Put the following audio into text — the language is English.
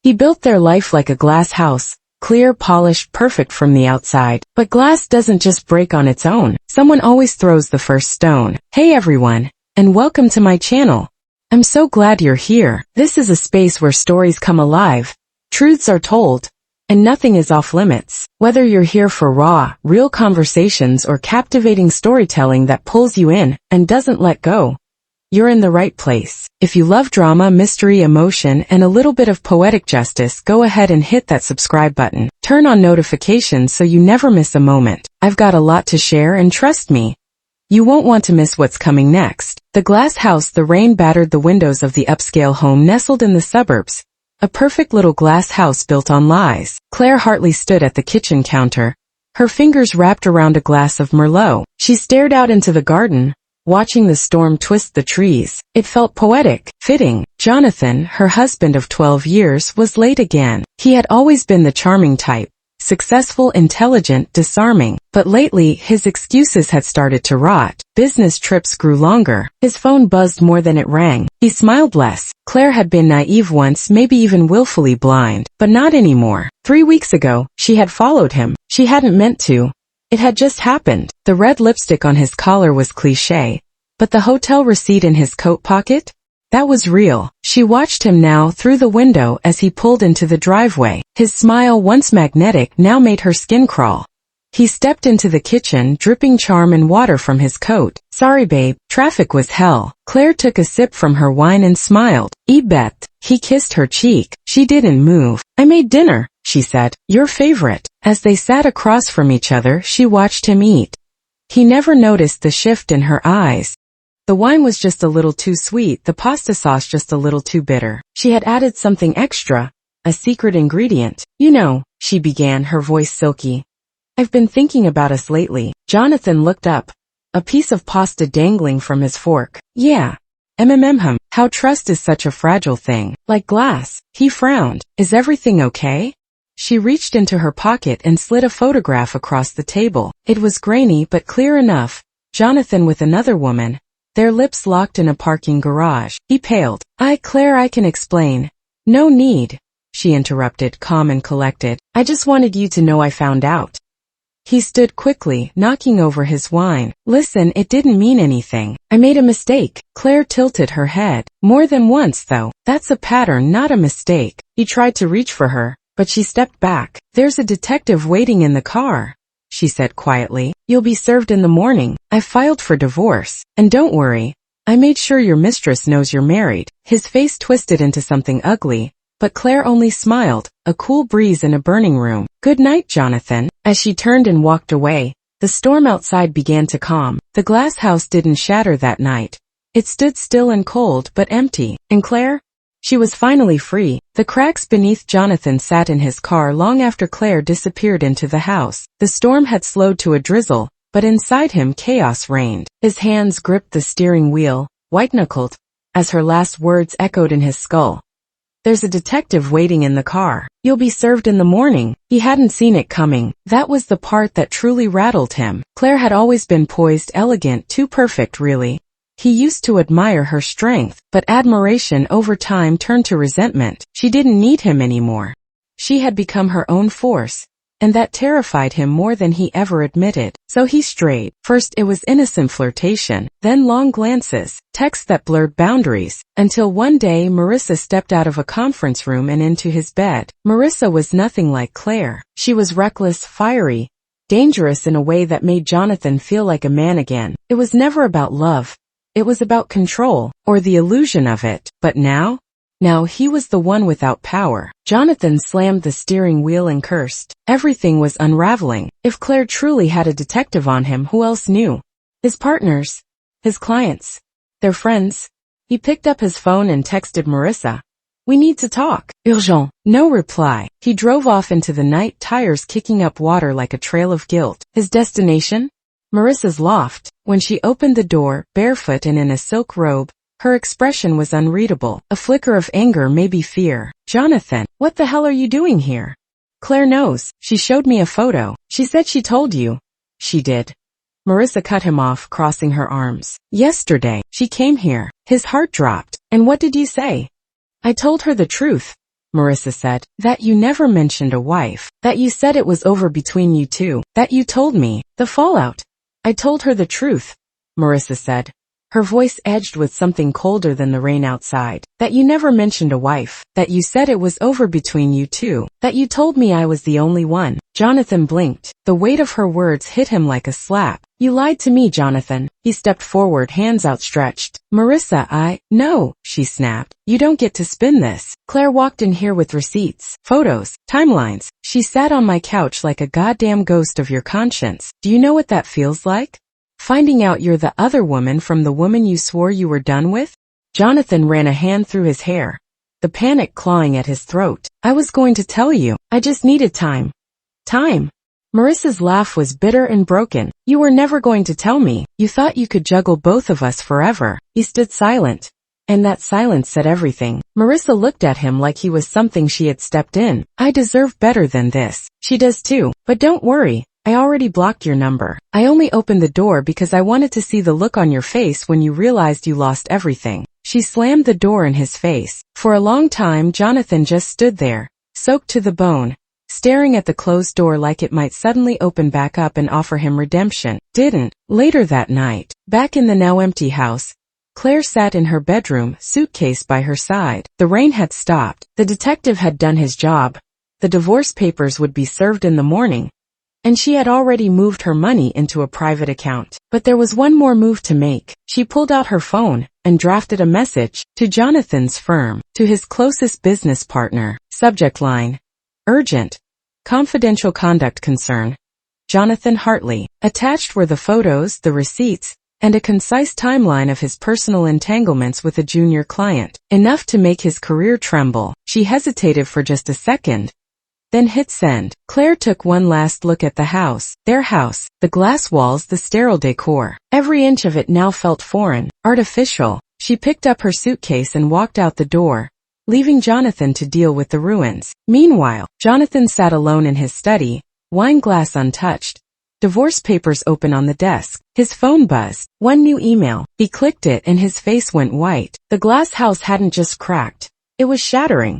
He built their life like a glass house, clear, polished, perfect from the outside. But glass doesn't just break on its own. Someone always throws the first stone. Hey everyone, and welcome to my channel. I'm so glad you're here. This is a space where stories come alive, truths are told, and nothing is off limits. Whether you're here for raw, real conversations or captivating storytelling that pulls you in and doesn't let go, you're in the right place. If you love drama, mystery, emotion, and a little bit of poetic justice, go ahead and hit that subscribe button. Turn on notifications so you never miss a moment. I've got a lot to share, and trust me, you won't want to miss what's coming next. The glass house. The rain battered the windows of the upscale home nestled in the suburbs. A perfect little glass house built on lies. Claire Hartley stood at the kitchen counter, her fingers wrapped around a glass of Merlot. She stared out into the garden, watching the storm twist the trees. It felt poetic, fitting. Jonathan, her husband of 12 years, was late again. He had always been the charming type, successful, intelligent, disarming. But lately, his excuses had started to rot. Business trips grew longer. His phone buzzed more than it rang. He smiled less. Claire had been naive once, maybe even willfully blind, but not anymore. 3 weeks ago, she had followed him. She hadn't meant to. It had just happened. The red lipstick on his collar was cliché, but the hotel receipt in his coat pocket? That was real. She watched him now through the window as he pulled into the driveway. His smile, once magnetic, now made her skin crawl. He stepped into the kitchen, dripping charm and water from his coat. Sorry babe, traffic was hell. Claire took a sip from her wine and smiled. Bet. He kissed her cheek. She didn't move. I made dinner, she said. Your favorite. As they sat across from each other, she watched him eat. He never noticed the shift in her eyes. The wine was just a little too sweet, the pasta sauce just a little too bitter. She had added something extra, a secret ingredient. You know, she began, her voice silky. I've been thinking about us lately. Jonathan looked up, a piece of pasta dangling from his fork. Yeah. How trust is such a fragile thing. Like glass. He frowned. Is everything okay? She reached into her pocket and slid a photograph across the table. It was grainy but clear enough. Jonathan with another woman, their lips locked in a parking garage. He paled. Claire, I can explain. No need, she interrupted, calm and collected. I just wanted you to know I found out. He stood quickly, knocking over his wine. Listen, it didn't mean anything. I made a mistake. Claire tilted her head. More than once, though. That's a pattern, not a mistake. He tried to reach for her, but she stepped back. There's a detective waiting in the car, she said quietly. You'll be served in the morning. I filed for divorce. And don't worry, I made sure your mistress knows you're married. His face twisted into something ugly, but Claire only smiled, a cool breeze in a burning room. Good night, Jonathan. As she turned and walked away, the storm outside began to calm. The glass house didn't shatter that night. It stood still and cold but empty. And Claire? She was finally free. The cracks beneath. Jonathan sat in his car long after Claire disappeared into the house. The storm had slowed to a drizzle, but inside him chaos reigned. His hands gripped the steering wheel, white-knuckled, as her last words echoed in his skull. There's a detective waiting in the car. You'll be served in the morning. He hadn't seen it coming. That was the part that truly rattled him. Claire had always been poised, elegant, too perfect really. He used to admire her strength, but admiration over time turned to resentment. She didn't need him anymore. She had become her own force, and that terrified him more than he ever admitted. So he strayed. First it was innocent flirtation, then long glances, texts that blurred boundaries, until one day Marissa stepped out of a conference room and into his bed. Marissa was nothing like Claire. She was reckless, fiery, dangerous in a way that made Jonathan feel like a man again. It was never about love. It was about control, or the illusion of it. But now he was the one without power. Jonathan slammed the steering wheel and cursed. Everything was unraveling. If Claire truly had a detective on him, who else knew? His partners? His clients? Their friends? He picked up his phone and texted Marissa. We need to talk. Urgent. No reply. He drove off into the night, tires kicking up water like a trail of guilt. His destination? Marissa's loft. When she opened the door, barefoot and in a silk robe, her expression was unreadable. A flicker of anger, maybe fear. Jonathan, what the hell are you doing here? Claire knows. She showed me a photo. She said she told you. She did. Marissa cut him off, crossing her arms. Yesterday, she came here. His heart dropped. And what did you say? I told her the truth. Marissa said. That you never mentioned a wife. That you said it was over between you two. That you told me. The fallout. I told her the truth, Marissa said. Her voice edged with something colder than the rain outside. That you never mentioned a wife. That you said it was over between you two. That you told me I was the only one. Jonathan blinked. The weight of her words hit him like a slap. You lied to me, Jonathan. He stepped forward, hands outstretched. Marissa, No, she snapped. You don't get to spin this. Claire walked in here with receipts, photos, timelines. She sat on my couch like a goddamn ghost of your conscience. Do you know what that feels like? Finding out you're the other woman from the woman you swore you were done with? Jonathan ran a hand through his hair, the panic clawing at his throat. I was going to tell you. I just needed time. Time. Marissa's laugh was bitter and broken. You were never going to tell me. You thought you could juggle both of us forever. He stood silent. And that silence said everything. Marissa looked at him like he was something she had stepped in. I deserve better than this. She does too. But don't worry. I already blocked your number. I only opened the door because I wanted to see the look on your face when you realized you lost everything. She slammed the door in his face. For a long time, Jonathan just stood there, soaked to the bone, staring at the closed door like it might suddenly open back up and offer him redemption. Didn't. Later that night, back in the now empty house, Claire sat in her bedroom, suitcase by her side. The rain had stopped. The detective had done his job. The divorce papers would be served in the morning. And she had already moved her money into a private account. But there was one more move to make. She pulled out her phone and drafted a message to Jonathan's firm, to his closest business partner. Subject line: urgent. Confidential conduct concern. Jonathan Hartley. Attached were the photos, the receipts, and a concise timeline of his personal entanglements with a junior client. Enough to make his career tremble. She hesitated for just a second, then hit send. Claire took one last look at the house, their house, the glass walls, the sterile decor. Every inch of it now felt foreign, artificial. She picked up her suitcase and walked out the door, leaving Jonathan to deal with the ruins. Meanwhile, Jonathan sat alone in his study, wine glass untouched, divorce papers open on the desk. His phone buzzed. One new email. He clicked it and his face went white. The glass house hadn't just cracked. It was shattering.